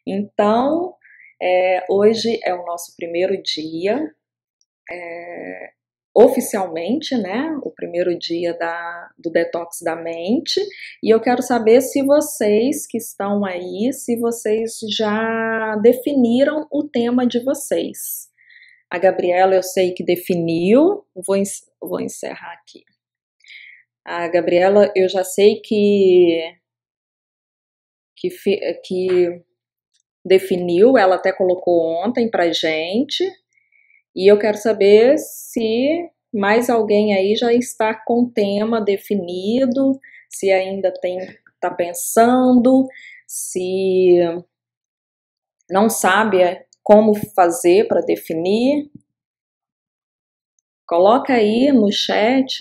Então, hoje é o nosso primeiro dia, oficialmente, né? O primeiro dia do detox da mente. E eu quero saber se vocês que estão aí, se vocês já definiram o tema de vocês. A Gabriela eu sei que definiu, vou encerrar aqui. A Gabriela eu já sei que definiu, ela até colocou ontem pra gente, e eu quero saber se mais alguém aí já está com o tema definido, se ainda tá pensando, se não sabe como fazer para definir. Coloca aí no chat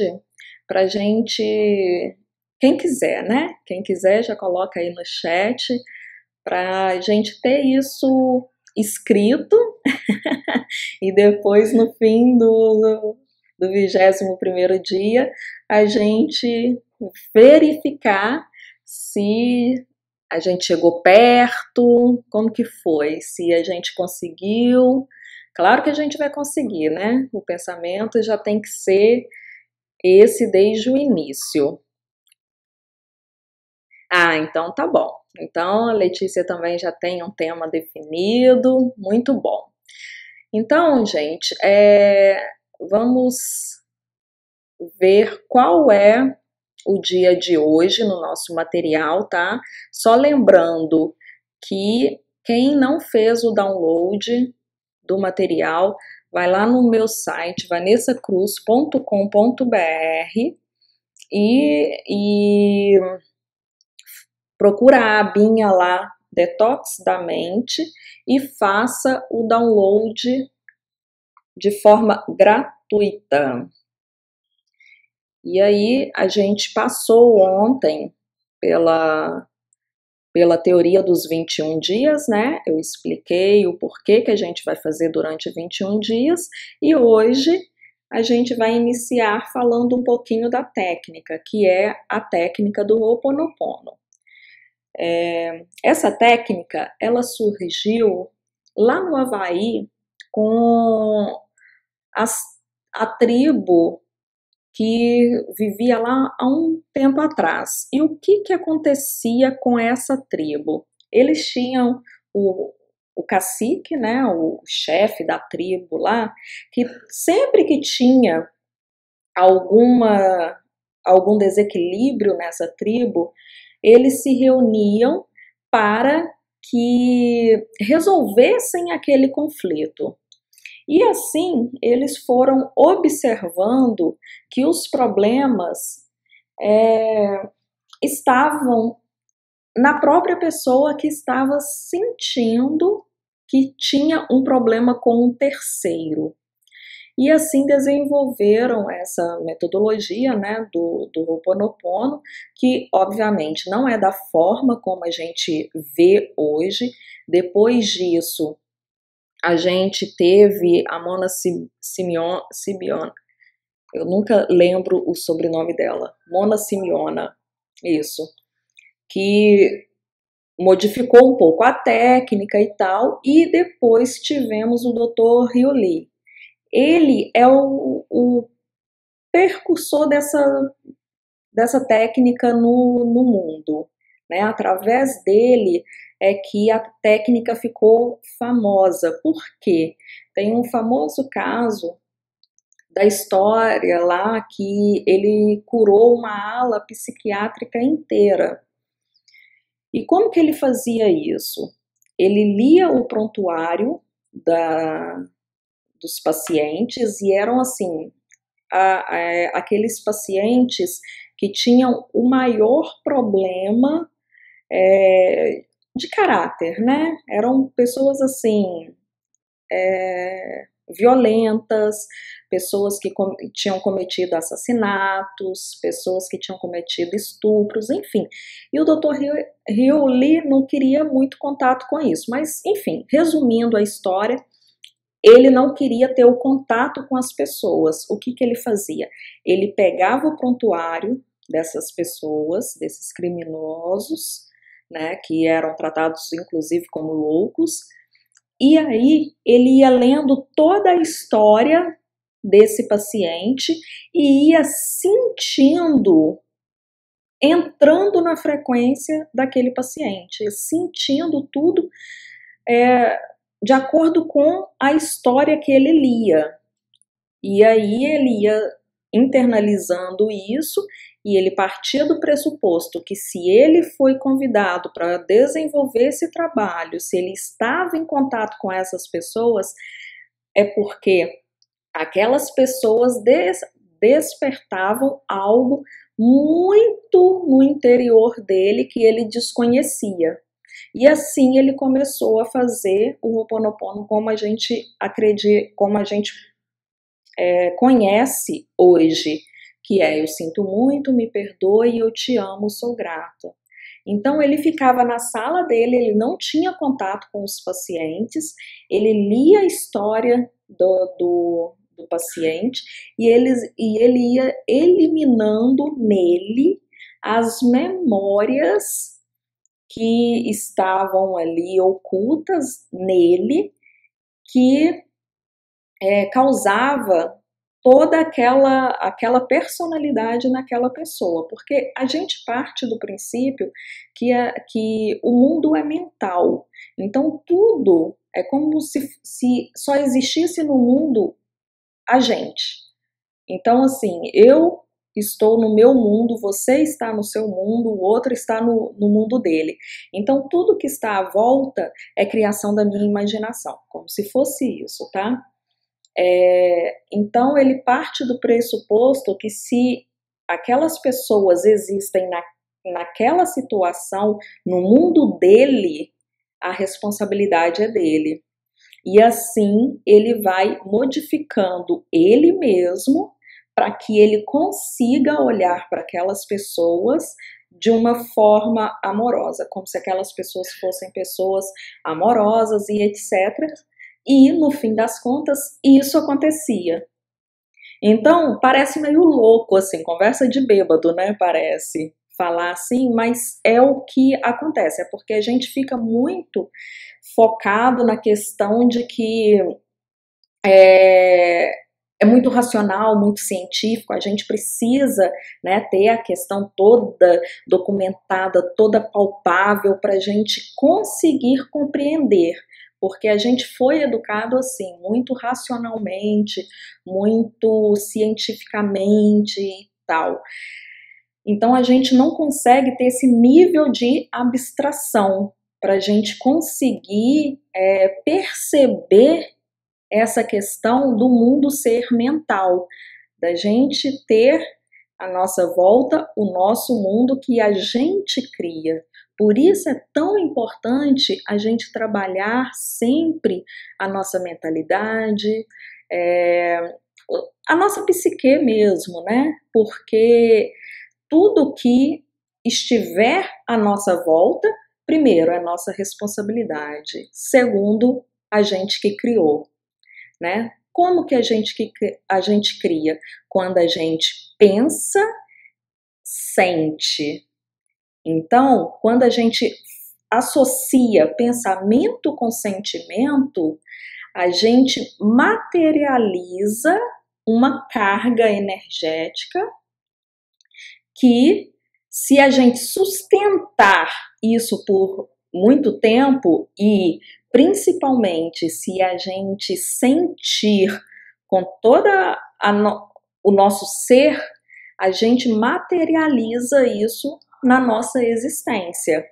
pra gente, quem quiser, né? Quem quiser já coloca aí no chat pra gente ter isso escrito e depois no fim do 21º dia a gente verificar se a gente chegou perto, como que foi, se a gente conseguiu. Claro que a gente vai conseguir, né? O pensamento já tem que ser esse desde o início. Ah, então tá bom. Então a Letícia também já tem um tema definido, muito bom. Então, gente, vamos ver qual é o dia de hoje no nosso material, tá? Só lembrando que quem não fez o download do material, vai lá no meu site vanessacruz.com.br e procura a abinha lá, Detox da Mente, e faça o download de forma gratuita. E aí a gente passou ontem pela teoria dos 21 dias, né? Eu expliquei o porquê que a gente vai fazer durante 21 dias e hoje a gente vai iniciar falando um pouquinho da técnica, que é a técnica do Ho'oponopono. Essa técnica, ela surgiu lá no Havaí com a tribo que vivia lá há um tempo atrás. E o que acontecia com essa tribo? Eles tinham o cacique, né, o chefe da tribo lá, que sempre que tinha algum desequilíbrio nessa tribo, eles se reuniam para que resolvessem aquele conflito. E assim eles foram observando que os problemas estavam na própria pessoa que estava sentindo que tinha um problema com um terceiro. E assim desenvolveram essa metodologia, né, do Ho'oponopono, que obviamente não é da forma como a gente vê hoje. Depois disso, a gente teve a Mona Simeona, eu nunca lembro o sobrenome dela, Mona Simeona, isso, que modificou um pouco a técnica e tal, e depois tivemos o Dr. Ryu Lee. Ele é o percursor dessa técnica no mundo, né? Através dele é que a técnica ficou famosa. Por quê? Tem um famoso caso da história lá que ele curou uma ala psiquiátrica inteira. E como que ele fazia isso? Ele lia o prontuário dos pacientes e eram assim, aqueles pacientes que tinham o maior problema de caráter, né? Eram pessoas assim, violentas, pessoas que tinham cometido assassinatos, pessoas que tinham cometido estupros, enfim. E o Dr. Ryu Lee não queria muito contato com isso, mas enfim, resumindo a história, ele não queria ter o contato com as pessoas. O que ele fazia? Ele pegava o prontuário dessas pessoas, desses criminosos, né, que eram tratados inclusive como loucos, e aí ele ia lendo toda a história desse paciente e ia sentindo, entrando na frequência daquele paciente, sentindo tudo de acordo com a história que ele lia. E aí ele ia internalizando isso e ele partia do pressuposto que se ele foi convidado para desenvolver esse trabalho, se ele estava em contato com essas pessoas, é porque aquelas pessoas despertavam algo muito no interior dele que ele desconhecia. E assim ele começou a fazer o Ho'oponopono como a gente acredita, como a gente conhece hoje, que é: eu sinto muito, me perdoe, eu te amo, sou grato. Então ele ficava na sala dele, ele não tinha contato com os pacientes, ele lia a história do paciente e ele ia eliminando nele as memórias que estavam ali ocultas nele, que causava toda aquela personalidade naquela pessoa, porque a gente parte do princípio que o mundo é mental, então tudo é como se só existisse no mundo a gente. Então, assim, eu estou no meu mundo, você está no seu mundo, o outro está no mundo dele. Então, tudo que está à volta é criação da minha imaginação, como se fosse isso, tá? Então, ele parte do pressuposto que se aquelas pessoas existem naquela situação, no mundo dele, a responsabilidade é dele. E assim ele vai modificando ele mesmo para que ele consiga olhar para aquelas pessoas de uma forma amorosa, como se aquelas pessoas fossem pessoas amorosas e etc. E no fim das contas isso acontecia. Então parece meio louco assim, conversa de bêbado, né? Parece falar assim, mas é o que acontece, é porque a gente fica muito focado na questão de que é muito racional, muito científico, a gente precisa, né, ter a questão toda documentada, toda palpável para a gente conseguir compreender, porque a gente foi educado assim, muito racionalmente, muito cientificamente e tal. Então a gente não consegue ter esse nível de abstração para a gente conseguir perceber essa questão do mundo ser mental, da gente ter à nossa volta o nosso mundo que a gente cria. Por isso é tão importante a gente trabalhar sempre a nossa mentalidade, a nossa psique mesmo, né? Porque tudo que estiver à nossa volta, primeiro, é nossa responsabilidade. Segundo, a gente que criou, né? Como que a gente cria? Quando a gente pensa, sente. Então, quando a gente associa pensamento com sentimento, a gente materializa uma carga energética que, se a gente sustentar isso por muito tempo e principalmente se a gente sentir com toda o nosso ser, a gente materializa isso na nossa existência.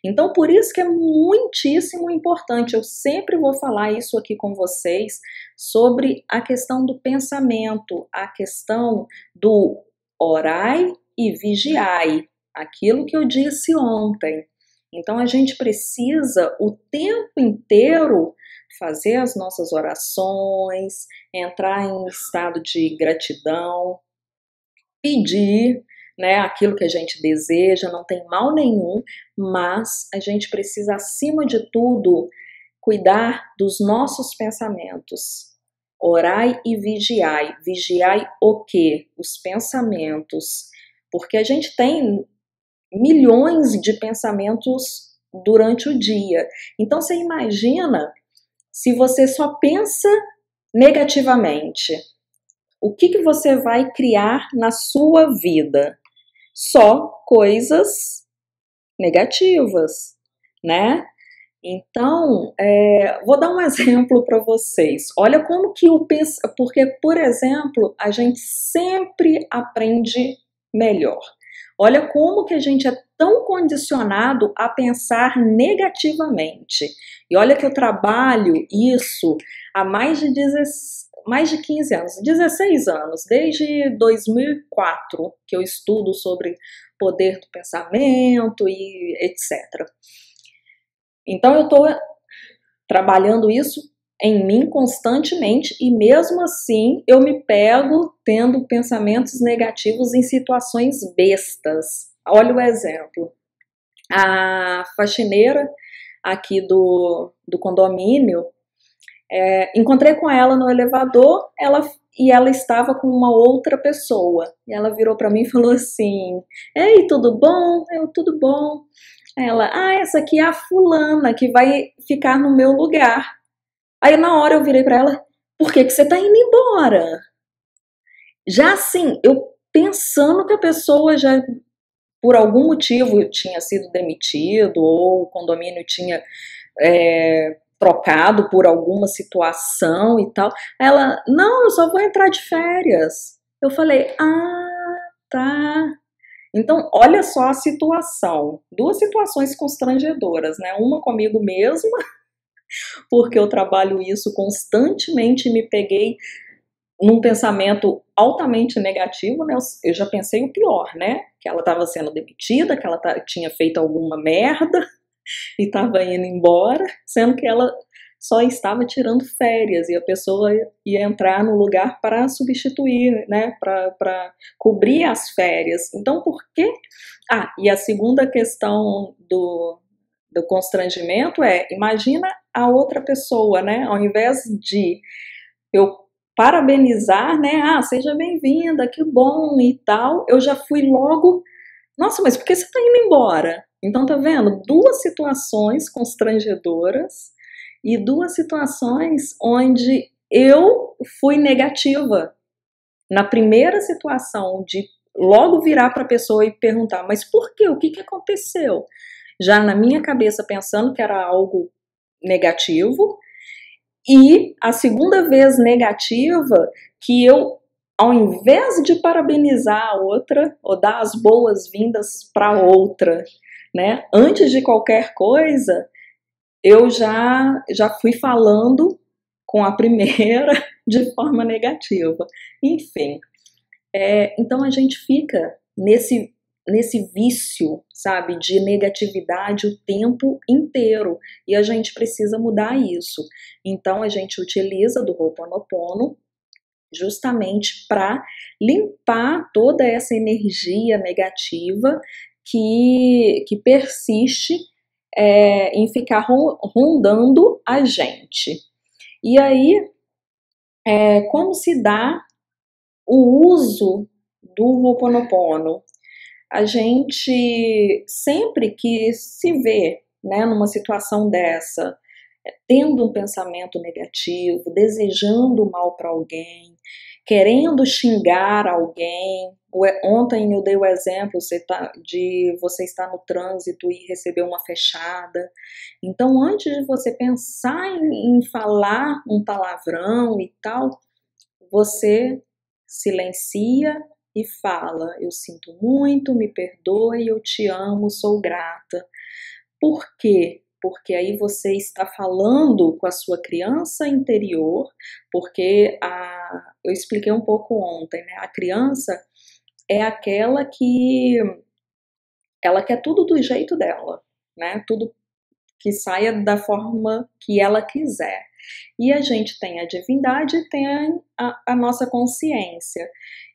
Então, por isso que é muitíssimo importante, eu sempre vou falar isso aqui com vocês, sobre a questão do pensamento, a questão do orai e vigiai, aquilo que eu disse ontem. Então a gente precisa o tempo inteiro fazer as nossas orações, entrar em estado de gratidão, pedir, né, aquilo que a gente deseja, não tem mal nenhum, mas a gente precisa, acima de tudo, cuidar dos nossos pensamentos. Orai e vigiai. Vigiai o quê? Os pensamentos. Porque a gente tem milhões de pensamentos durante o dia. Então você imagina se você só pensa negativamente. O que você vai criar na sua vida? Só coisas negativas, né? Então, vou dar um exemplo para vocês. Olha como que porque, por exemplo, a gente sempre aprende melhor. Olha como que a gente é tão condicionado a pensar negativamente. E olha que eu trabalho isso há mais de 15 anos, 16 anos, desde 2004, que eu estudo sobre poder do pensamento e etc. Então eu estou trabalhando isso em mim constantemente e mesmo assim eu me pego tendo pensamentos negativos em situações bestas. Olha o exemplo. A faxineira aqui do condomínio, encontrei com ela no elevador, ela estava com uma outra pessoa. E ela virou para mim e falou assim: "Ei, tudo bom?" Eu, tudo bom. Ela, essa aqui é a fulana que vai ficar no meu lugar. Aí na hora eu virei pra ela, por que você tá indo embora? Já assim, eu pensando que a pessoa já, por algum motivo, tinha sido demitido ou o condomínio tinha trocado por alguma situação e tal. Ela, não, eu só vou entrar de férias. Eu falei, tá. Então, olha só a situação. Duas situações constrangedoras, né? Uma comigo mesma, porque eu trabalho isso constantemente e me peguei num pensamento altamente negativo, né? Eu já pensei o pior, né? Que ela estava sendo demitida, que ela tinha feito alguma merda e estava indo embora, sendo que ela só estava tirando férias e a pessoa ia entrar no lugar para substituir, né, para cobrir as férias. Então, por quê? E a segunda questão do constrangimento imagina a outra pessoa, né, ao invés de eu parabenizar, né, seja bem-vinda, que bom e tal, eu já fui logo, nossa, mas por que você está indo embora? Então, tá vendo? Duas situações constrangedoras e duas situações onde eu fui negativa. Na primeira situação, de logo virar para a pessoa e perguntar, mas por quê? O que aconteceu? Já na minha cabeça pensando que era algo negativo. E a segunda vez negativa, que eu, ao invés de parabenizar a outra, ou dar as boas-vindas para outra, né, antes de qualquer coisa, eu já fui falando com a primeira de forma negativa. Enfim, então a gente fica nesse vício, sabe, de negatividade o tempo inteiro e a gente precisa mudar isso. Então a gente utiliza do Ho'oponopono justamente para limpar toda essa energia negativa que persiste em ficar rondando a gente. E aí, como se dá o uso do Ho'oponopono? A gente sempre que se vê, né, numa situação dessa, tendo um pensamento negativo, desejando mal para alguém, querendo xingar alguém. Ontem eu dei o exemplo de você estar no trânsito e receber uma fechada. Então, antes de você pensar em falar um palavrão e tal, você silencia e fala, eu sinto muito, me perdoe, eu te amo, sou grata. Por quê? Porque aí você está falando com a sua criança interior, porque eu expliquei um pouco ontem, né? A criança é aquela que ela quer tudo do jeito dela, né? Tudo que saia da forma que ela quiser. E a gente tem a divindade e tem a nossa consciência.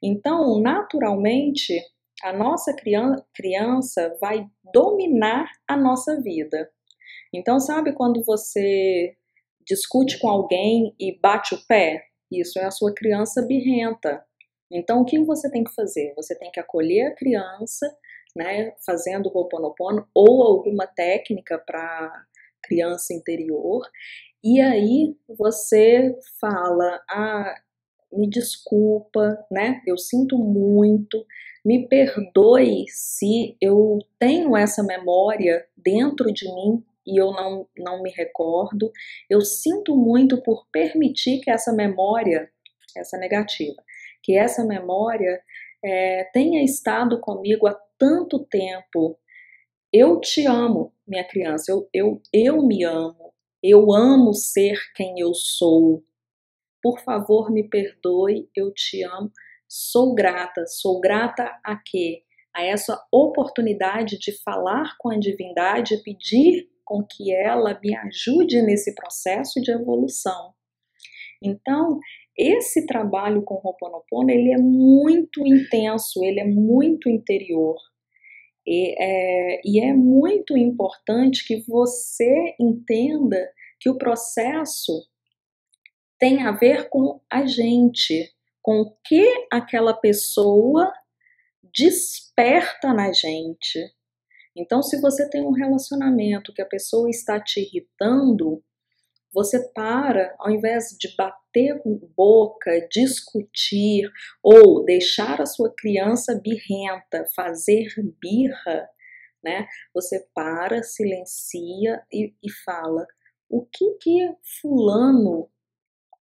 Então, naturalmente, a nossa criança vai dominar a nossa vida. Então, sabe quando você discute com alguém e bate o pé? Isso é a sua criança birrenta. Então, o que você tem que fazer? Você tem que acolher a criança, né, fazendo Ho'oponopono ou alguma técnica para criança interior, e aí você fala, me desculpa, né, eu sinto muito, me perdoe se eu tenho essa memória dentro de mim e eu não me recordo, eu sinto muito por permitir que essa memória, essa negativa, que essa memória tenha estado comigo há tanto tempo. Eu te amo, minha criança, eu me amo, eu amo ser quem eu sou. Por favor, me perdoe, eu te amo. Sou grata a quê? A essa oportunidade de falar com a divindade e pedir com que ela me ajude nesse processo de evolução. Então, esse trabalho com Ho'oponopono, ele é muito intenso, ele é muito interior. E é muito importante que você entenda que o processo tem a ver com a gente, com o que aquela pessoa desperta na gente. Então, se você tem um relacionamento que a pessoa está te irritando, você para, ao invés de bater com boca, discutir ou deixar a sua criança birrenta fazer birra, né? Você para, silencia e fala: o que fulano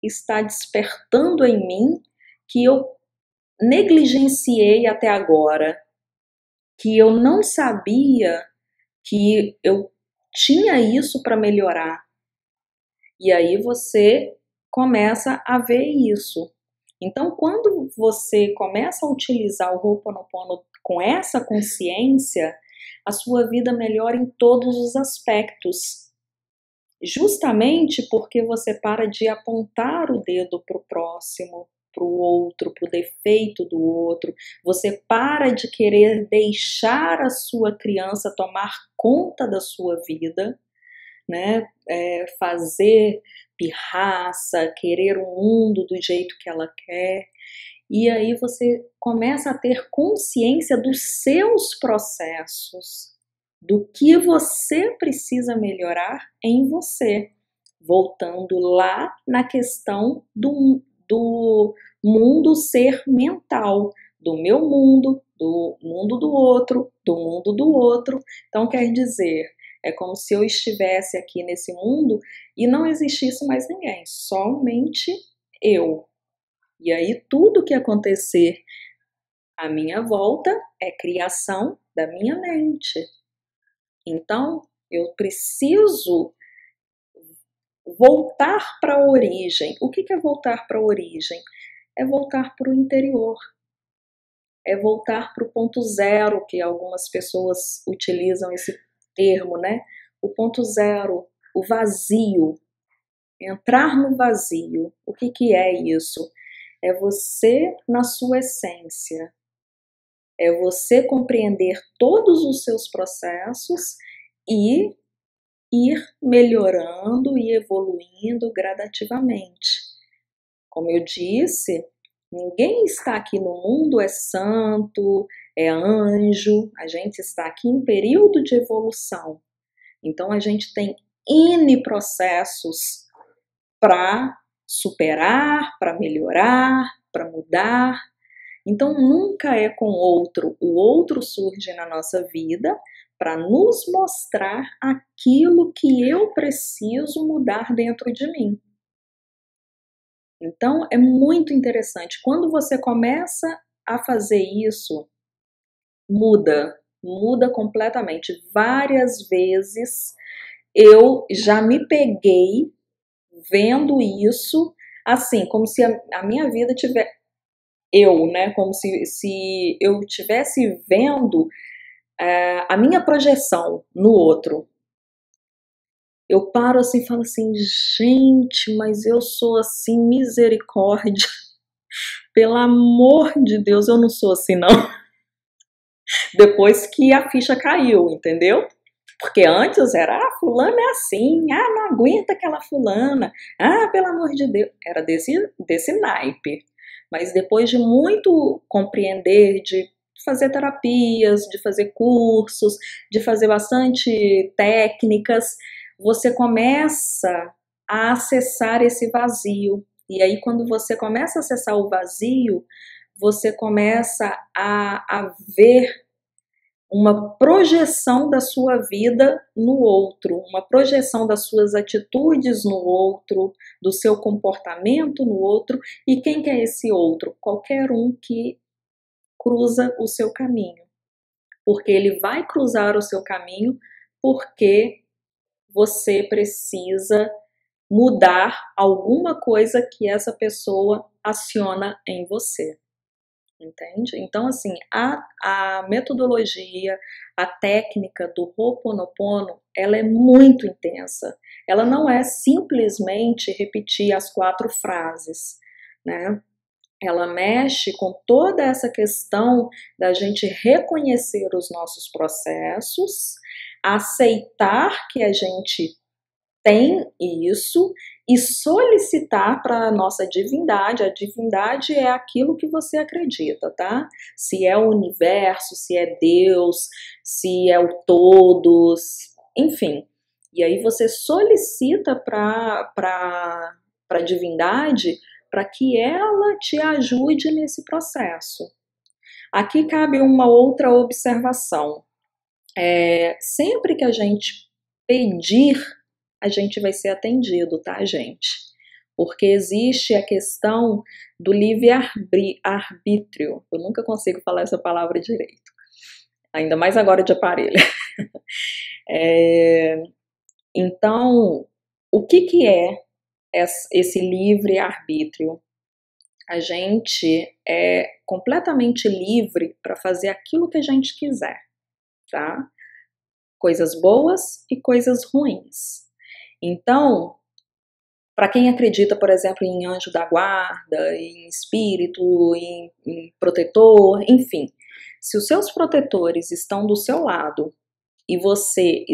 está despertando em mim que eu negligenciei até agora, que eu não sabia que eu tinha isso para melhorar. E aí você começa a ver isso. Então, quando você começa a utilizar o Ho'oponopono com essa consciência, a sua vida melhora em todos os aspectos. Justamente porque você para de apontar o dedo para o próximo, para o outro, para o defeito do outro. Você para de querer deixar a sua criança tomar conta da sua vida, né? Fazer pirraça, querer o mundo do jeito que ela quer. E aí você começa a ter consciência dos seus processos, do que você precisa melhorar em você. Voltando lá na questão do mundo ser mental, do meu mundo, do mundo do outro, do mundo do outro. Então quer dizer, é como se eu estivesse aqui nesse mundo e não existisse mais ninguém, somente eu. E aí tudo que acontecer à minha volta é criação da minha mente. Então eu preciso voltar para a origem. O que é voltar para a origem? É voltar para o interior. É voltar para o ponto zero, que algumas pessoas utilizam esse termo, né? O ponto zero, o vazio. Entrar no vazio. O que é isso? É você na sua essência. É você compreender todos os seus processos e ir melhorando e evoluindo gradativamente. Como eu disse, ninguém está aqui no mundo é santo, é anjo, a gente está aqui em período de evolução. Então a gente tem N processos para superar, para melhorar, para mudar. Então nunca é com outro, o outro surge na nossa vida para nos mostrar aquilo que eu preciso mudar dentro de mim. Então é muito interessante. Quando você começa a fazer isso, muda completamente. Várias vezes eu já me peguei vendo isso, assim, como se a minha vida tivesse... né? Como se eu estivesse vendo a minha projeção no outro. Eu paro assim e falo assim, gente, mas eu sou assim, misericórdia. Pelo amor de Deus, eu não sou assim não. Depois que a ficha caiu, entendeu? Porque antes era, fulana é assim, não aguenta aquela fulana, pelo amor de Deus. Era desse naipe. Mas depois de muito compreender, de fazer terapias, de fazer cursos, de fazer bastante técnicas, você começa a acessar esse vazio. E aí, quando você começa a acessar o vazio, você começa a ver uma projeção da sua vida no outro, uma projeção das suas atitudes no outro, do seu comportamento no outro. E quem que é esse outro? Qualquer um que cruza o seu caminho. Porque ele vai cruzar o seu caminho porque você precisa mudar alguma coisa que essa pessoa aciona em você. Entende? Então, assim, a metodologia, a técnica do Ho'oponopono, ela é muito intensa. Ela não é simplesmente repetir as 4 frases, né? Ela mexe com toda essa questão da gente reconhecer os nossos processos, aceitar que a gente tem isso e solicitar para a nossa divindade. A divindade é aquilo que você acredita, tá? Se é o universo, se é Deus, se é o todo, enfim. E aí você solicita para a divindade para que ela te ajude nesse processo. Aqui cabe uma outra observação. Sempre que a gente pedir, a gente vai ser atendido, tá, gente? Porque existe a questão do livre-arbítrio. Eu nunca consigo falar essa palavra direito. Ainda mais agora de aparelho. Então, o que é esse livre-arbítrio? A gente é completamente livre para fazer aquilo que a gente quiser, tá? Coisas boas e coisas ruins. Então, para quem acredita, por exemplo, em anjo da guarda, em espírito, em protetor, enfim, se os seus protetores estão do seu lado e você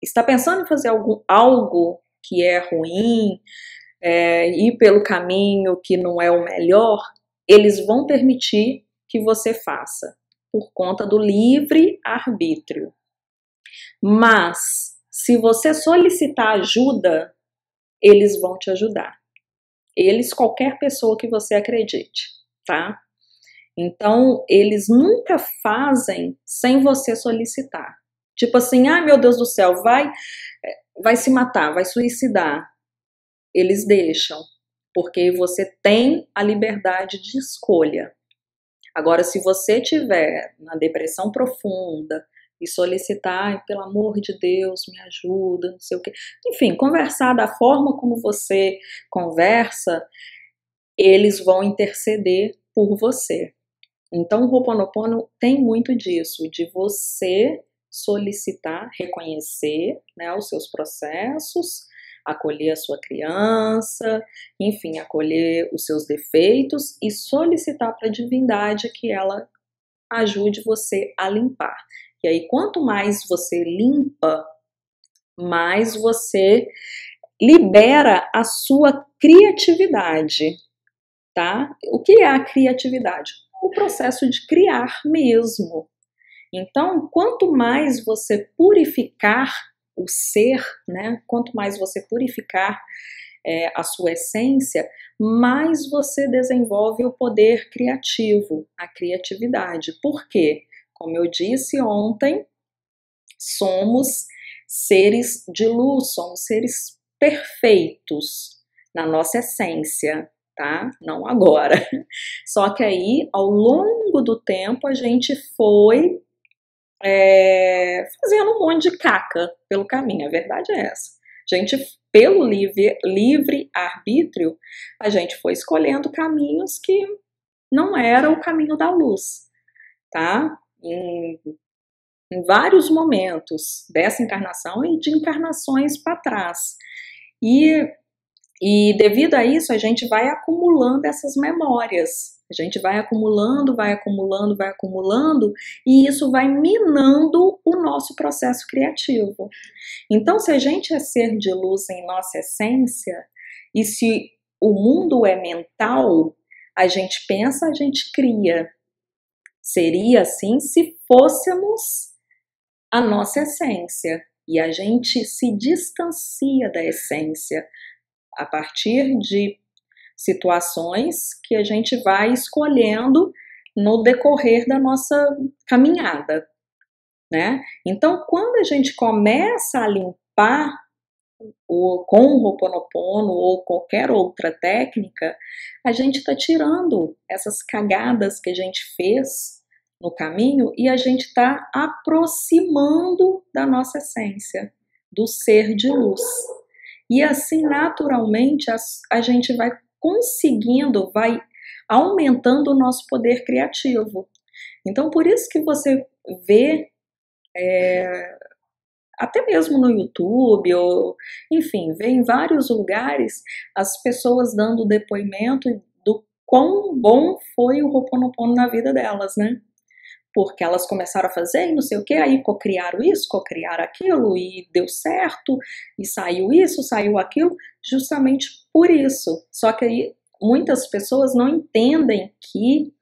está pensando em fazer algo que é ruim, ir pelo caminho que não é o melhor, eles vão permitir que você faça, por conta do livre arbítrio. Mas, se você solicitar ajuda, eles vão te ajudar. Eles, qualquer pessoa que você acredite, tá? Então, eles nunca fazem sem você solicitar. Tipo assim, ai meu Deus do céu, vai se matar, vai suicidar. Eles deixam, porque você tem a liberdade de escolha. Agora, se você tiver na depressão profunda e solicitar, pelo amor de Deus, me ajuda, não sei o quê. Enfim, conversar da forma como você conversa, eles vão interceder por você. Então, o Ho'oponopono tem muito disso, de você solicitar, reconhecer, né, os seus processos, acolher a sua criança, enfim, acolher os seus defeitos e solicitar para a divindade que ela ajude você a limpar. E aí, quanto mais você limpa, mais você libera a sua criatividade, tá? O que é a criatividade? O processo de criar mesmo. Então, quanto mais você purificar o ser, né? Quanto mais você purificar a sua essência, mais você desenvolve o poder criativo, a criatividade. Por quê? Como eu disse ontem, somos seres de luz, somos seres perfeitos na nossa essência, tá? Não agora. Só que aí, ao longo do tempo, a gente foi fazendo um monte de caca pelo caminho. A verdade é essa. A gente, pelo livre arbítrio, a gente foi escolhendo caminhos que não era o caminho da luz, tá? Em vários momentos dessa encarnação e de encarnações para trás. E devido a isso, a gente vai acumulando essas memórias. A gente vai acumulando, e isso vai minando o nosso processo criativo. Então, se a gente é ser de luz em nossa essência, e se o mundo é mental, a gente pensa, a gente cria. Seria assim se fôssemos a nossa essência. E a gente se distancia da essência a partir de situações que a gente vai escolhendo no decorrer da nossa caminhada, né? Então, quando a gente começa a limpar com o Ho'oponopono ou qualquer outra técnica, a gente está tirando essas cagadas que a gente fez no caminho e a gente está aproximando da nossa essência, do ser de luz. E assim, naturalmente, a gente vai conseguindo, vai aumentando o nosso poder criativo. Então, por isso que você vê, até mesmo no YouTube, ou enfim, vê em vários lugares as pessoas dando depoimento do quão bom foi o Ho'oponopono na vida delas, né? Porque elas começaram a fazer e não sei o que, aí cocriaram isso, cocriaram aquilo, e deu certo, e saiu isso, saiu aquilo, justamente por isso. Só que aí muitas pessoas não entendem que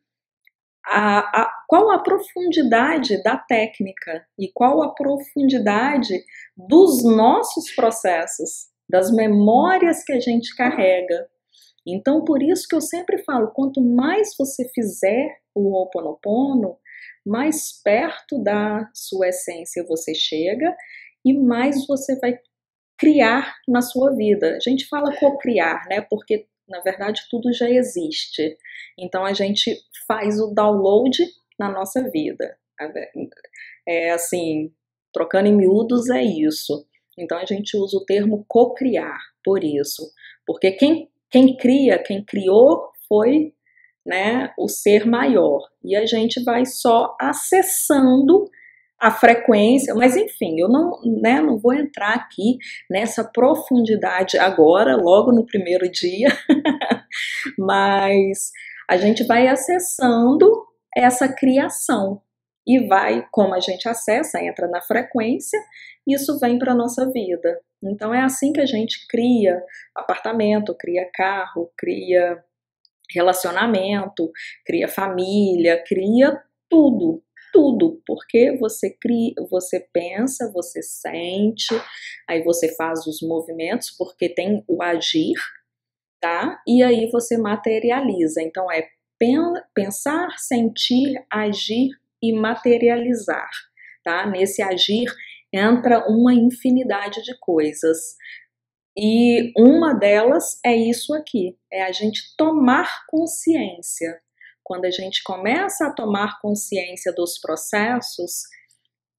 qual a profundidade da técnica e qual a profundidade dos nossos processos, das memórias que a gente carrega. Então, por isso que eu sempre falo, quanto mais você fizer o Ho'oponopono, mais perto da sua essência você chega e mais você vai criar na sua vida. A gente fala co-criar, né? Porque na verdade tudo já existe. Então a gente faz o download na nossa vida. É assim, trocando em miúdos é isso. Então a gente usa o termo co-criar por isso. Porque quem cria, quem criou foi, né, o ser maior. E a gente vai só acessando a frequência, mas enfim, eu não, né, não vou entrar aqui nessa profundidade agora, logo no primeiro dia, mas a gente vai acessando essa criação e vai, como a gente acessa, entra na frequência, isso vem para a nossa vida. Então é assim que a gente cria apartamento, cria carro, cria relacionamento, cria família, cria tudo, tudo, porque você cria, você pensa, você sente, aí você faz os movimentos, porque tem o agir, tá? E aí você materializa. Então é pensar, sentir, agir e materializar, tá? Nesse agir entra uma infinidade de coisas. E uma delas é isso aqui, é a gente tomar consciência. Quando a gente começa a tomar consciência dos processos,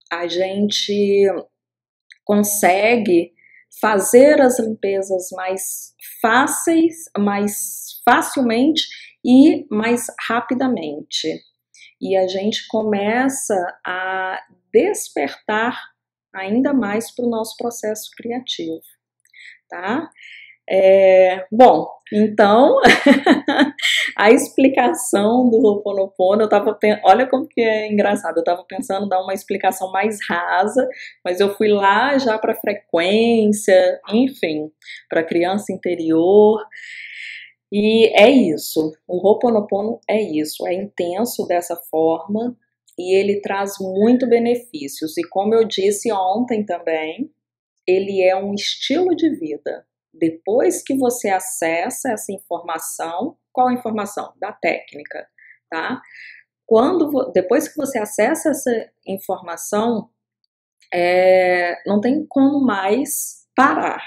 a gente consegue fazer as limpezas mais fáceis, mais facilmente e mais rapidamente. E a gente começa a despertar ainda mais para o nosso processo criativo. Tá? Bom, então a explicação do Ho'oponopono, olha como que é engraçado, eu estava pensando em dar uma explicação mais rasa, mas eu fui lá já para frequência, enfim, para criança interior, e é isso, o Ho'oponopono é isso, é intenso dessa forma e ele traz muito benefícios, e como eu disse ontem também, ele é um estilo de vida. Depois que você acessa essa informação, qual a informação? Da técnica, tá? Depois que você acessa essa informação, não tem como mais parar,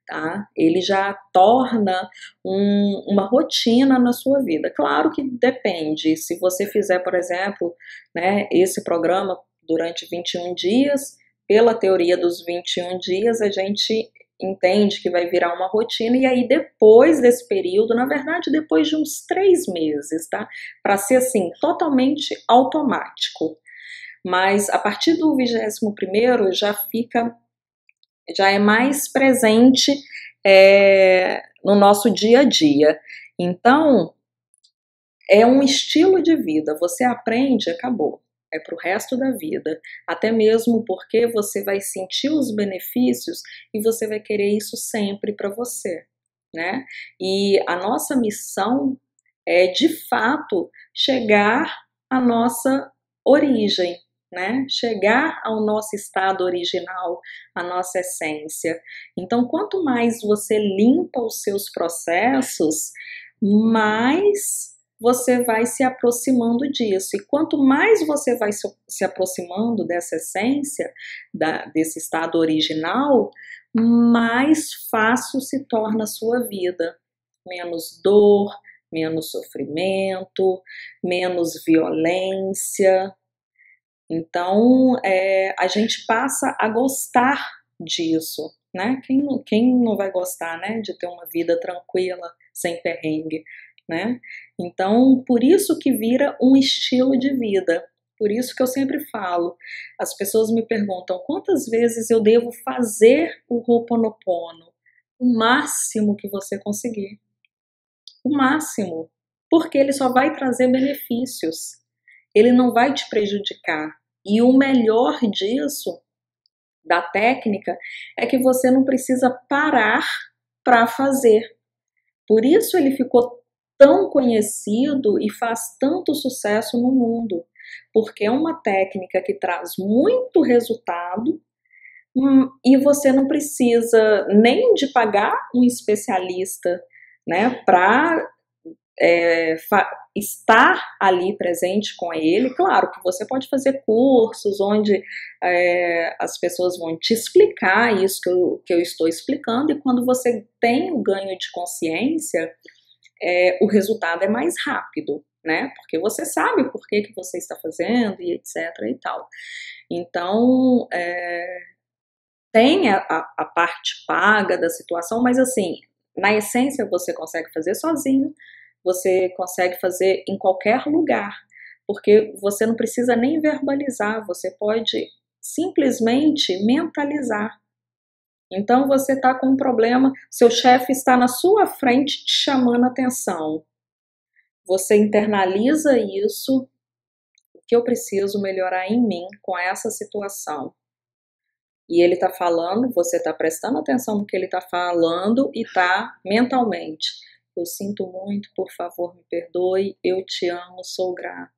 tá? Ele já torna uma rotina na sua vida. Claro que depende, se você fizer, por exemplo, né, esse programa durante 21 dias, pela teoria dos 21 dias, a gente entende que vai virar uma rotina, e aí depois desse período, na verdade depois de uns 3 meses, tá? Para ser assim, totalmente automático. Mas a partir do 21º já é mais presente no nosso dia a dia. Então, é um estilo de vida, você aprende, acabou. É para o resto da vida, até mesmo porque você vai sentir os benefícios e você vai querer isso sempre para você, né? E a nossa missão é, de fato, chegar a nossa origem, né? Chegar ao nosso estado original, a nossa essência. Então, quanto mais você limpa os seus processos, mais você vai se aproximando disso. E quanto mais você vai se aproximando dessa essência, desse estado original, mais fácil se torna a sua vida. Menos dor, menos sofrimento, menos violência. Então, a gente passa a gostar disso, né? Quem não vai gostar, né, de ter uma vida tranquila, sem perrengue, né? Então, por isso que vira um estilo de vida. Por isso que eu sempre falo, as pessoas me perguntam quantas vezes eu devo fazer o Ho'oponopono? O máximo que você conseguir. O máximo. Porque ele só vai trazer benefícios. Ele não vai te prejudicar. E o melhor disso, da técnica, é que você não precisa parar para fazer. Por isso ele ficou tão conhecido e faz tanto sucesso no mundo. Porque é uma técnica que traz muito resultado e você não precisa nem de pagar um especialista, né, para estar ali presente com ele. Claro que você pode fazer cursos onde as pessoas vão te explicar isso que eu estou explicando, e quando você tem o ganho de consciência, o resultado é mais rápido, né? Porque você sabe por que você está fazendo e etc e tal. Então, tem a parte paga da situação, mas assim, na essência você consegue fazer sozinho, você consegue fazer em qualquer lugar, porque você não precisa nem verbalizar, você pode simplesmente mentalizar. Então você está com um problema, seu chefe está na sua frente te chamando a atenção. Você internaliza isso, o que eu preciso melhorar em mim com essa situação. E ele está falando, você está prestando atenção no que ele está falando e está mentalmente. Eu sinto muito, por favor, me perdoe, eu te amo, sou grato.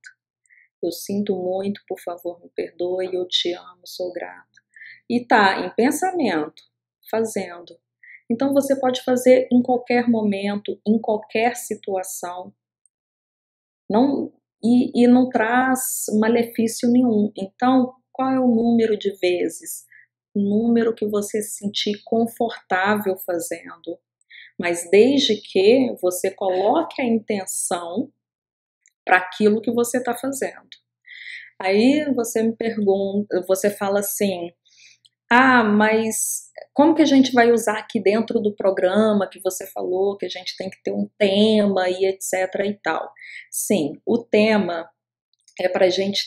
Eu sinto muito, por favor, me perdoe, eu te amo, sou grato. E tá em pensamento, fazendo. Então você pode fazer em qualquer momento, em qualquer situação. E não traz malefício nenhum. Então, qual é o número de vezes? O número que você se sentir confortável fazendo. Mas desde que você coloque a intenção para aquilo que você está fazendo. Aí você me pergunta, você fala assim, mas como que a gente vai usar aqui dentro do programa que você falou, que a gente tem que ter um tema e etc e tal. Sim, o tema é para a gente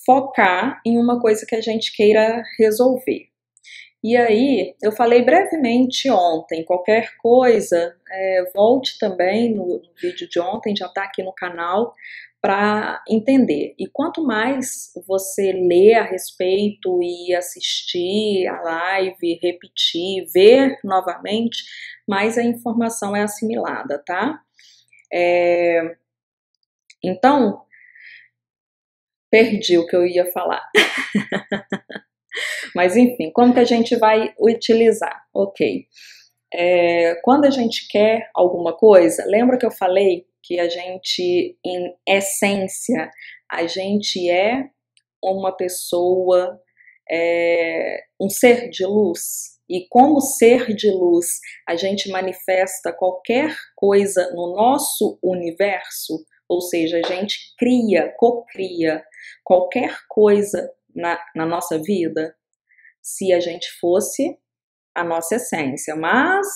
focar em uma coisa que a gente queira resolver. E aí, eu falei brevemente ontem, qualquer coisa, volte também no vídeo de ontem, já está aqui no canal, para entender. E quanto mais você lê a respeito e assistir a live, repetir, ver novamente, mais a informação é assimilada, tá? Então, perdi o que eu ia falar. Mas enfim, como que a gente vai utilizar? Ok. Quando a gente quer alguma coisa, lembra que eu falei que a gente, em essência, a gente é uma pessoa, um ser de luz. E como ser de luz, a gente manifesta qualquer coisa no nosso universo, ou seja, a gente cria, cocria qualquer coisa na nossa vida, se a gente fosse a nossa essência. Mas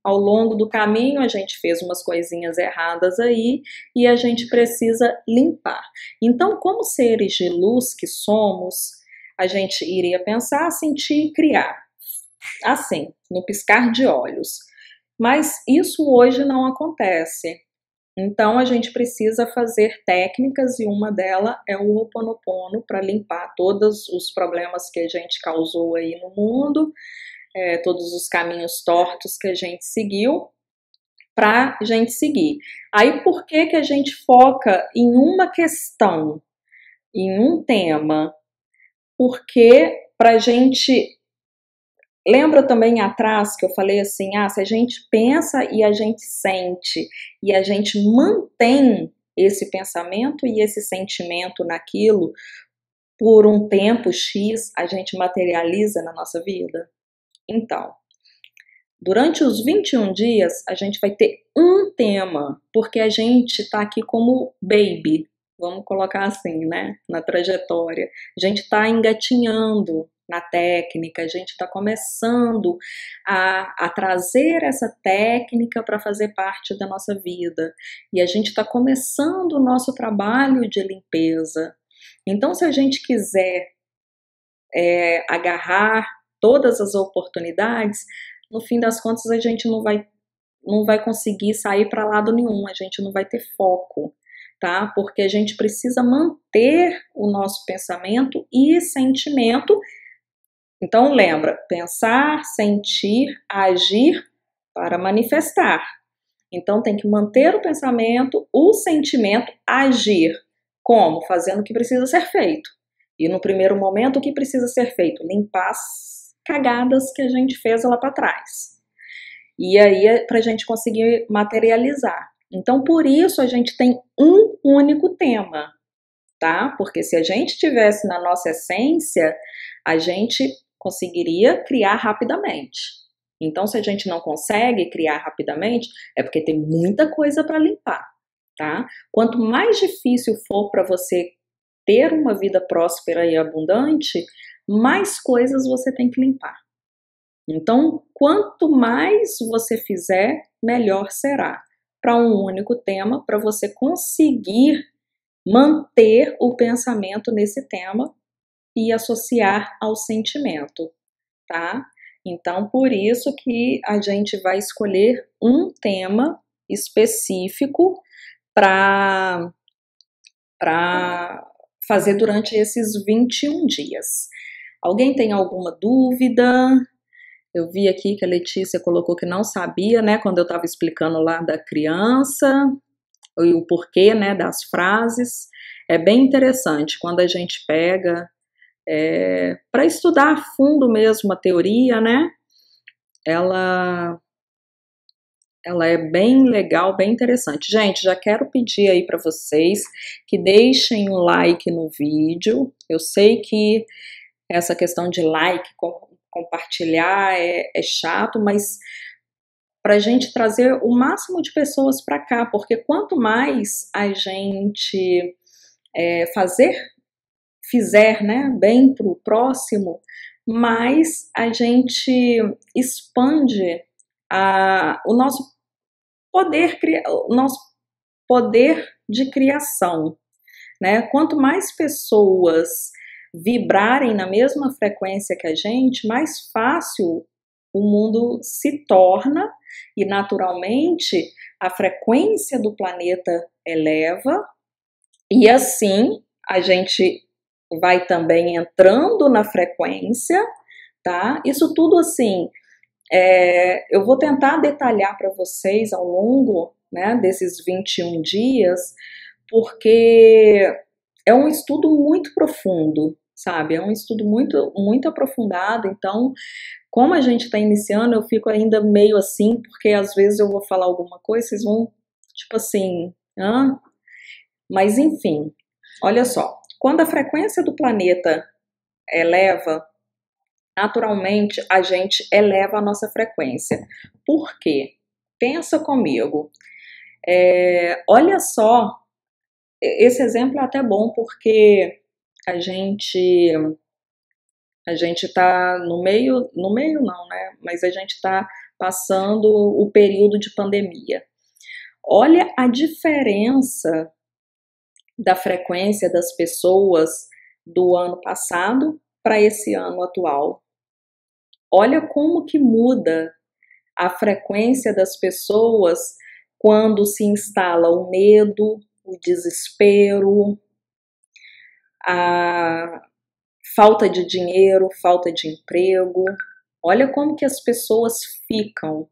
ao longo do caminho a gente fez umas coisinhas erradas aí e a gente precisa limpar. Então, como seres de luz que somos, a gente iria pensar, sentir e criar, assim, no piscar de olhos. Mas isso hoje não acontece. Então a gente precisa fazer técnicas e uma delas é o Ho'oponopono para limpar todos os problemas que a gente causou aí no mundo, todos os caminhos tortos que a gente seguiu, para a gente seguir. Aí por que que a gente foca em uma questão, em um tema? Porque para a gente... Lembra também atrás que eu falei assim, se a gente pensa e a gente sente, e a gente mantém esse pensamento e esse sentimento naquilo por um tempo X, a gente materializa na nossa vida? Então, durante os 21 dias, a gente vai ter um tema, porque a gente está aqui como baby, vamos colocar assim, né, na trajetória. A gente está engatinhando na técnica, a gente está começando a trazer essa técnica para fazer parte da nossa vida. E a gente está começando o nosso trabalho de limpeza. Então, se a gente quiser agarrar todas as oportunidades, no fim das contas a gente não vai conseguir sair para lado nenhum, a gente não vai ter foco, tá? Porque a gente precisa manter o nosso pensamento e sentimento. Então lembra, pensar, sentir, agir para manifestar. Então tem que manter o pensamento, o sentimento, agir. Como? Fazendo o que precisa ser feito. E no primeiro momento, o que precisa ser feito? Limpar as cagadas que a gente fez lá para trás. E aí é para a gente conseguir materializar. Então, por isso a gente tem um único tema, tá? Porque se a gente tivesse na nossa essência, a gente conseguiria criar rapidamente. Então, se a gente não consegue criar rapidamente, é porque tem muita coisa para limpar, tá? Quanto mais difícil for para você ter uma vida próspera e abundante, mais coisas você tem que limpar. Então, quanto mais você fizer, melhor será para um único tema, para você conseguir manter o pensamento nesse tema e associar ao sentimento, tá? Então, por isso que a gente vai escolher um tema específico para fazer durante esses 21 dias. Alguém tem alguma dúvida? Eu vi aqui que a Letícia colocou que não sabia, né, quando eu estava explicando lá da criança, e o porquê, né, das frases. É bem interessante quando a gente pega para estudar a fundo mesmo a teoria, né, ela é bem legal, bem interessante. Gente, já quero pedir aí para vocês que deixem um like no vídeo. Eu sei que essa questão de like, compartilhar é chato, mas para a gente trazer o máximo de pessoas para cá, porque quanto mais a gente fizer, né, bem para o próximo, mais a gente expande o nosso poder de criação, né? Quanto mais pessoas vibrarem na mesma frequência que a gente, mais fácil o mundo se torna e naturalmente a frequência do planeta eleva e assim a gente vai também entrando na frequência, tá? Isso tudo assim, eu vou tentar detalhar para vocês ao longo, né, desses 21 dias, porque é um estudo muito profundo, sabe? É um estudo muito, muito aprofundado, então, como a gente está iniciando, eu fico ainda meio assim, porque às vezes eu vou falar alguma coisa, vocês vão, tipo assim, hã? Mas enfim, olha só, quando a frequência do planeta eleva, naturalmente a gente eleva a nossa frequência. Por quê? Pensa comigo. Olha só, esse exemplo é até bom porque a gente tá no meio não, né? Mas a gente tá passando o período de pandemia. Olha a diferença da frequência das pessoas do ano passado para esse ano atual. Olha como que muda a frequência das pessoas quando se instala o medo, o desespero, a falta de dinheiro, falta de emprego. Olha como que as pessoas ficam,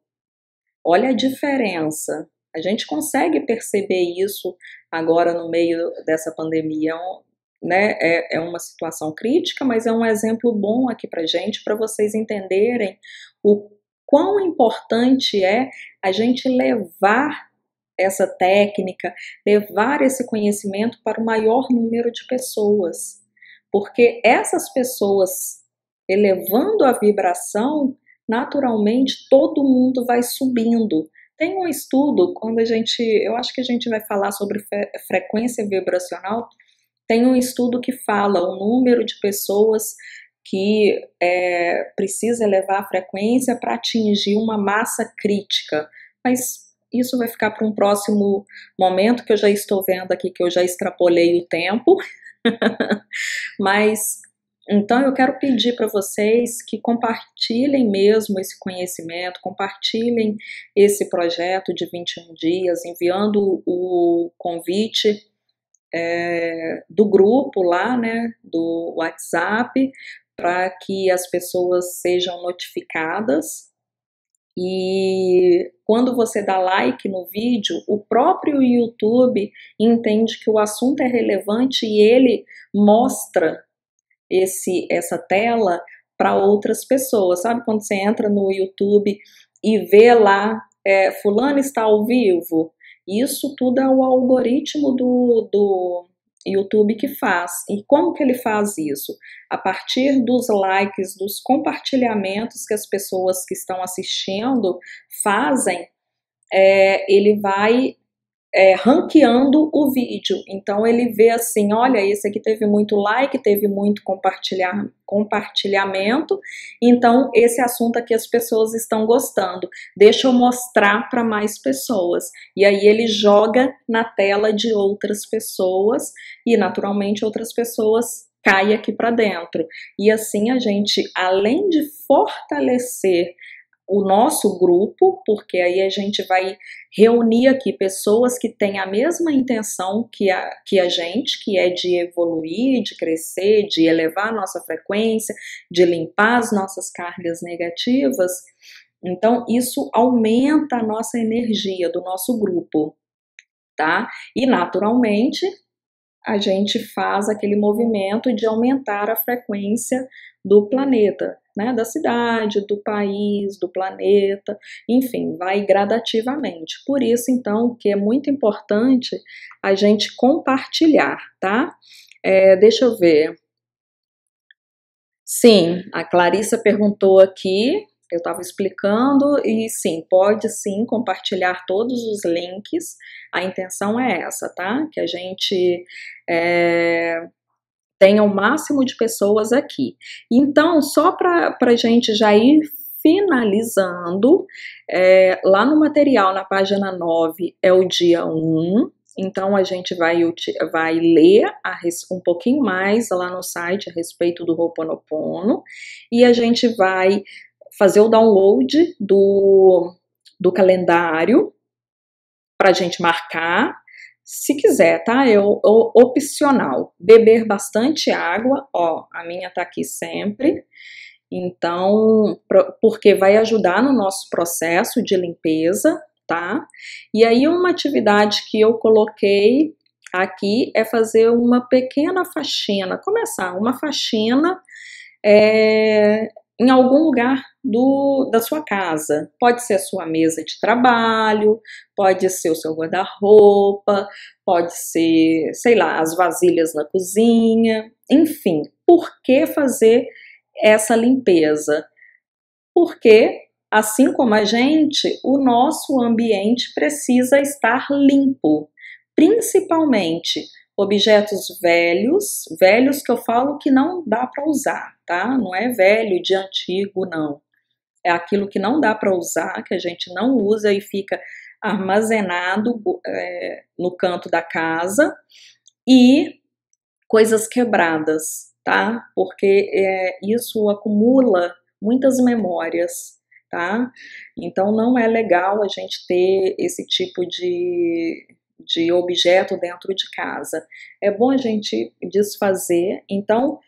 Olha a diferença. A gente consegue perceber isso agora no meio dessa pandemia, né? É uma situação crítica, mas é um exemplo bom aqui para gente, para vocês entenderem o quão importante é a gente levar essa técnica, levar esse conhecimento para o maior número de pessoas, porque essas pessoas elevando a vibração, naturalmente todo mundo vai subindo. Tem um estudo, eu acho que a gente vai falar sobre frequência vibracional, tem um estudo que fala o número de pessoas que precisa elevar a frequência para atingir uma massa crítica, mas isso vai ficar para um próximo momento, que eu já estou vendo aqui que eu já extrapolei o tempo. Mas, então eu quero pedir para vocês que compartilhem mesmo esse conhecimento, compartilhem esse projeto de 21 dias, enviando o convite do grupo lá, né, do WhatsApp, para que as pessoas sejam notificadas. E quando você dá like no vídeo, o próprio YouTube entende que o assunto é relevante e ele mostra essa tela para outras pessoas. Sabe quando você entra no YouTube e vê lá, fulano está ao vivo? Isso tudo é o algoritmo do YouTube que faz. E como que ele faz isso? A partir dos likes, dos compartilhamentos que as pessoas que estão assistindo fazem, ele vai ranqueando o vídeo. Então ele vê assim, olha, esse aqui teve muito like, teve muito compartilhamento, então esse assunto aqui as pessoas estão gostando, deixa eu mostrar para mais pessoas. E aí ele joga na tela de outras pessoas e naturalmente outras pessoas caem aqui para dentro. E assim a gente, além de fortalecer o nosso grupo, porque aí a gente vai reunir aqui pessoas que têm a mesma intenção que a gente, que é de evoluir, de crescer, de elevar a nossa frequência, de limpar as nossas cargas negativas. Então isso aumenta a nossa energia do nosso grupo, tá? E naturalmente a gente faz aquele movimento de aumentar a frequência do planeta, né, da cidade, do país, do planeta, enfim, vai gradativamente. Por isso, então, que é muito importante a gente compartilhar, tá? Deixa eu ver. Sim, a Clarissa perguntou aqui, eu estava explicando, e sim, pode sim compartilhar todos os links, a intenção é essa, tá? Que a gente tenha o máximo de pessoas aqui. Então, só para a gente já ir finalizando, lá no material, na página 9, é o dia 1, então a gente vai ler um pouquinho mais lá no site a respeito do Ho'oponopono, e a gente vai fazer o download do calendário para a gente marcar, se quiser, tá? É opcional. Beber bastante água, ó, a minha tá aqui sempre. Então, porque vai ajudar no nosso processo de limpeza, tá? E aí uma atividade que eu coloquei aqui é fazer uma pequena faxina, começar uma faxina em algum lugar da sua casa. Pode ser a sua mesa de trabalho, pode ser o seu guarda-roupa, pode ser, sei lá, as vasilhas na cozinha, enfim. Por que fazer essa limpeza? Porque, assim como a gente, o nosso ambiente precisa estar limpo, principalmente objetos velhos que eu falo que não dá para usar, tá? Não é velho de antigo, não. É aquilo que não dá para usar, que a gente não usa e fica armazenado no canto da casa, e coisas quebradas, tá? Porque isso acumula muitas memórias, tá? Então não é legal a gente ter esse tipo de objeto dentro de casa. É bom a gente desfazer. Então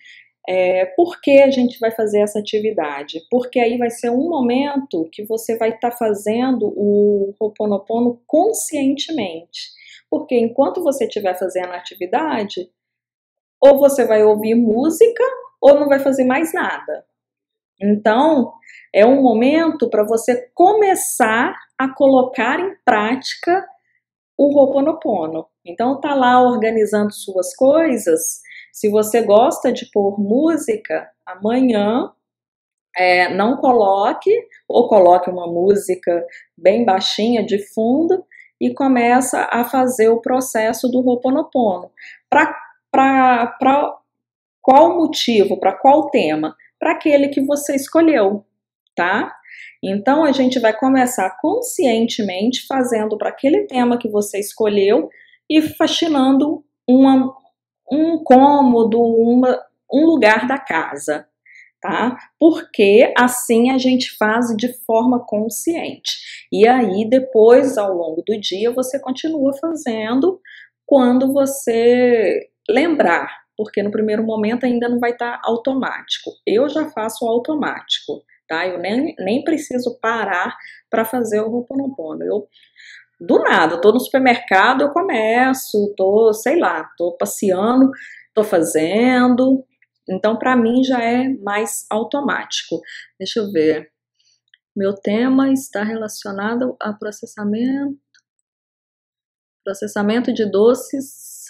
Por que a gente vai fazer essa atividade? Porque aí vai ser um momento que você vai estar fazendo o Ho'oponopono conscientemente. Porque enquanto você estiver fazendo a atividade, ou você vai ouvir música ou não vai fazer mais nada. Então, é um momento para você começar a colocar em prática o Ho'oponopono. Então, tá lá organizando suas coisas. Se você gosta de pôr música, amanhã não coloque, ou coloque uma música bem baixinha de fundo e começa a fazer o processo do Ho'oponopono. Para qual motivo, para qual tema? Para aquele que você escolheu, tá? Então a gente vai começar conscientemente fazendo para aquele tema que você escolheu e faxinando um cômodo, um lugar da casa, tá? Porque assim a gente faz de forma consciente. E aí depois, ao longo do dia, você continua fazendo quando você lembrar, porque no primeiro momento ainda não vai estar automático. Eu já faço automático, tá? Eu nem preciso parar para fazer o Ho'oponopono. Eu, do nada, tô no supermercado, eu começo, sei lá, tô passeando, tô fazendo. Então, para mim, já é mais automático. Deixa eu ver. Meu tema está relacionado a processamento de doces.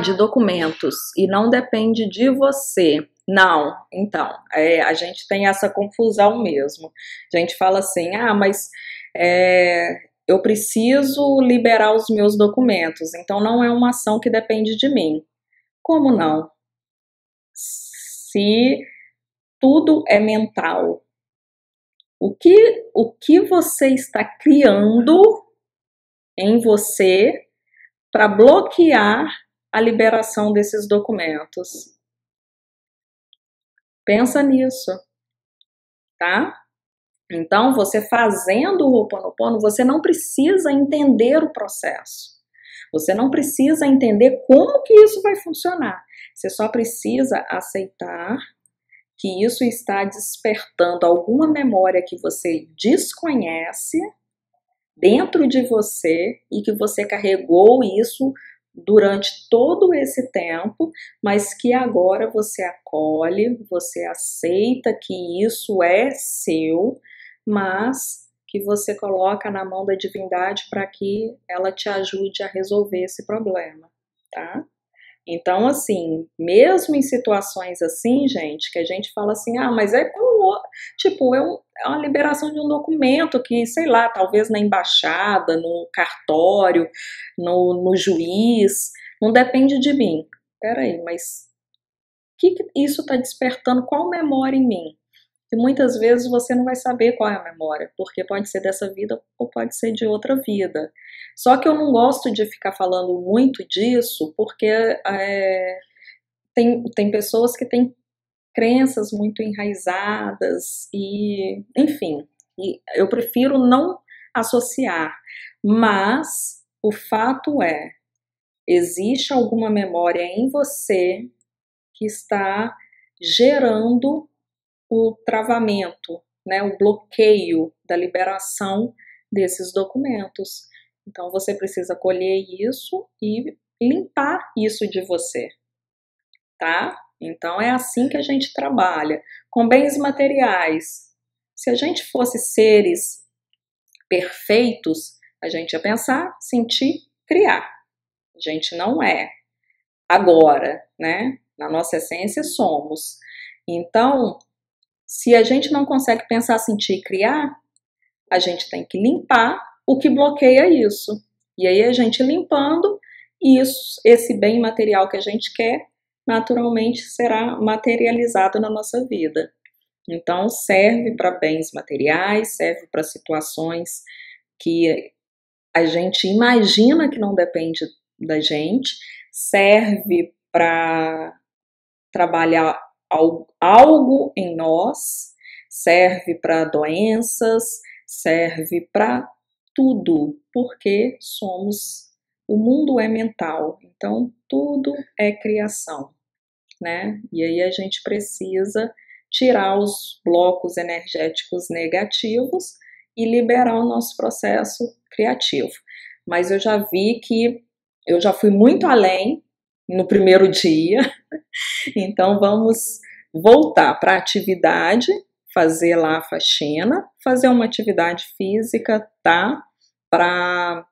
De documentos. E não depende de você. Não, então, a gente tem essa confusão mesmo. A gente fala assim, mas eu preciso liberar os meus documentos, então não é uma ação que depende de mim. Como não? Se tudo é mental, o que você está criando em você para bloquear a liberação desses documentos? Pensa nisso, tá? Então, você fazendo o Ho'oponopono, você não precisa entender o processo. Você não precisa entender como que isso vai funcionar. Você só precisa aceitar que isso está despertando alguma memória que você desconhece dentro de você e que você carregou isso durante todo esse tempo, mas que agora você acolhe, você aceita que isso é seu, mas que você coloca na mão da divindade para que ela te ajude a resolver esse problema, tá? Então, assim, mesmo em situações assim, gente, que a gente fala assim, mas tipo, é uma liberação de um documento que, sei lá, talvez na embaixada, no cartório, no juiz, não depende de mim. Peraí, mas o que isso está despertando? Qual memória em mim? E muitas vezes você não vai saber qual é a memória, porque pode ser dessa vida ou pode ser de outra vida. Só que eu não gosto de ficar falando muito disso, porque tem pessoas que têm crenças muito enraizadas e, enfim, eu prefiro não associar. Mas o fato é, existe alguma memória em você que está gerando o travamento, né, o bloqueio da liberação desses documentos. Então você precisa colher isso e limpar isso de você, tá? Então é assim que a gente trabalha com bens materiais. Se a gente fosse seres perfeitos, a gente ia pensar, sentir, criar. A gente não é. Agora, né? Na nossa essência somos. Então, se a gente não consegue pensar, sentir e criar, a gente tem que limpar o que bloqueia isso. E aí a gente limpando, esse bem material que a gente quer, naturalmente será materializado na nossa vida. Então serve para bens materiais, serve para situações que a gente imagina que não depende da gente, serve para trabalhar algo em nós, serve para doenças, serve para tudo, porque o mundo é mental, então tudo é criação. né? E aí a gente precisa tirar os blocos energéticos negativos e liberar o nosso processo criativo. Mas eu já vi que eu já fui muito além no primeiro dia, então vamos voltar para a atividade, fazer lá a faxina, fazer uma atividade física, tá? Para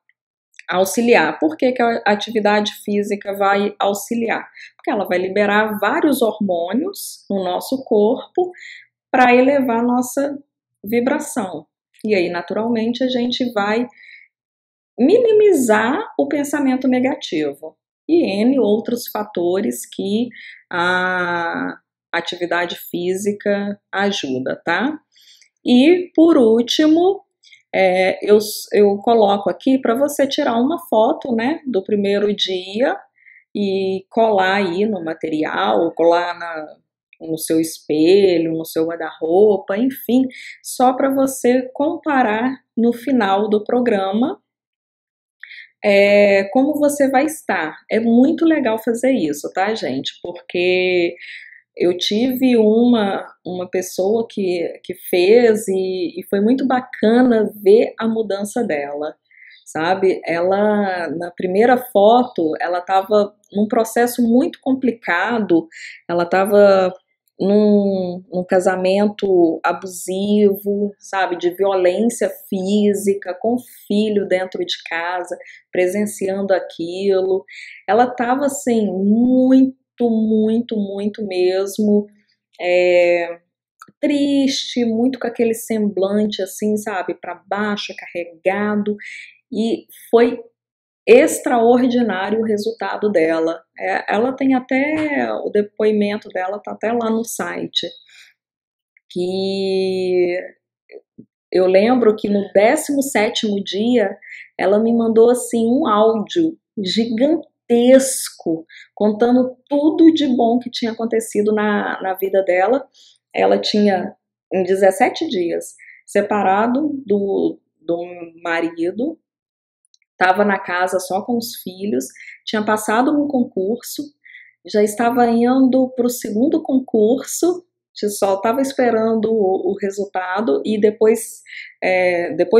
auxiliar. Por que que a atividade física vai auxiliar? Porque ela vai liberar vários hormônios no nosso corpo para elevar a nossa vibração. E aí, naturalmente, a gente vai minimizar o pensamento negativo e N outros fatores que a atividade física ajuda, tá? E por último, eu coloco aqui para você tirar uma foto, né, do primeiro dia e colar aí no material, colar no seu espelho, no seu guarda-roupa, enfim, só para você comparar no final do programa como você vai estar. É muito legal fazer isso, tá, gente? Porque eu tive uma pessoa que fez e foi muito bacana ver a mudança dela, sabe? Ela, na primeira foto, ela estava num processo muito complicado, ela estava num casamento abusivo, sabe? De violência física, com filho dentro de casa, presenciando aquilo. Ela estava, assim, muito mesmo, triste, muito com aquele semblante assim, sabe, para baixo, carregado, e foi extraordinário o resultado dela. Ela tem até, o depoimento dela tá até lá no site, que eu lembro que no 17º dia ela me mandou assim um áudio gigantesco contando tudo de bom que tinha acontecido na vida dela. Ela tinha em 17 dias separado do marido, estava na casa só com os filhos, tinha passado no concurso, já estava indo para o segundo concurso, só estava esperando o resultado e depois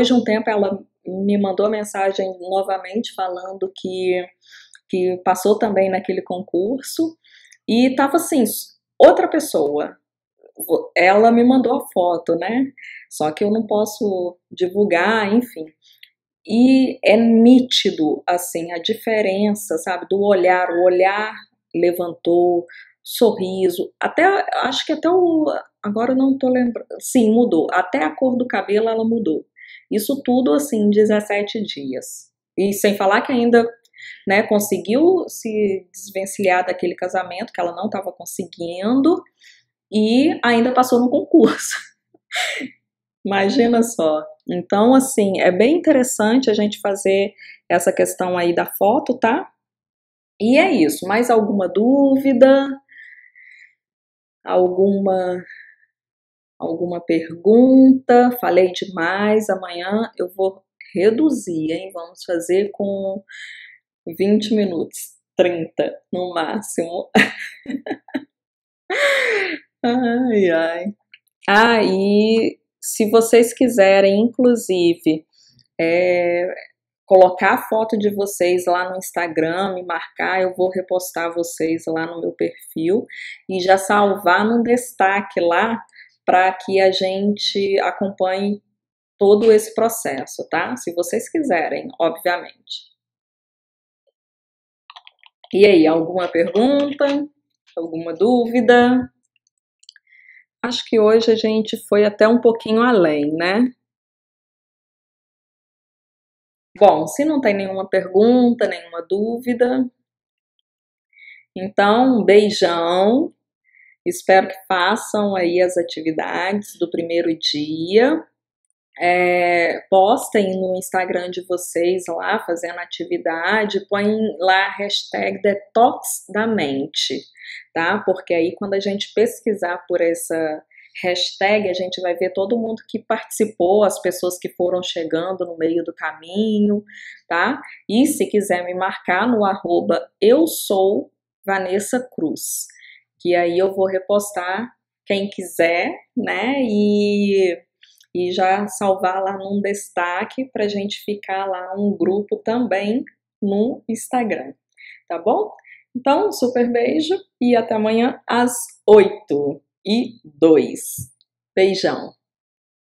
de um tempo ela me mandou mensagem novamente falando que passou também naquele concurso e estava assim, outra pessoa. Ela me mandou a foto, né? Só que eu não posso divulgar, enfim. E é nítido, assim, a diferença, sabe, do olhar. O olhar levantou, sorriso, até, acho que até agora eu não tô lembrando, sim, mudou. Até a cor do cabelo ela mudou. Isso tudo, assim, em 17 dias. E sem falar que ainda, né, conseguiu se desvencilhar daquele casamento que ela não estava conseguindo e ainda passou no concurso. Imagina só. Então, assim, é bem interessante a gente fazer essa questão aí da foto, tá? E é isso. Mais alguma dúvida? Alguma pergunta? Falei demais. Amanhã eu vou reduzir, hein? Vamos fazer com 20 minutos, 30 no máximo. Ai, ai. E se vocês quiserem, inclusive, colocar a foto de vocês lá no Instagram, me marcar, eu vou repostar vocês lá no meu perfil e já salvar num destaque lá para que a gente acompanhe todo esse processo, tá? Se vocês quiserem, obviamente. E aí, alguma pergunta? Alguma dúvida? Acho que hoje a gente foi até um pouquinho além, né? Bom, se não tem nenhuma pergunta, nenhuma dúvida, então um beijão. Espero que façam aí as atividades do primeiro dia. Postem no Instagram de vocês lá fazendo atividade, põem lá a hashtag Detox da Mente, tá? Porque aí quando a gente pesquisar por essa hashtag, a gente vai ver todo mundo que participou, as pessoas que foram chegando no meio do caminho, tá? E se quiser me marcar no @eu sou Vanessa Cruz. que aí eu vou repostar quem quiser, né? E já salvar lá num destaque para a gente ficar lá um grupo também no Instagram, tá bom? Então, um super beijo e até amanhã às 8h02. Beijão!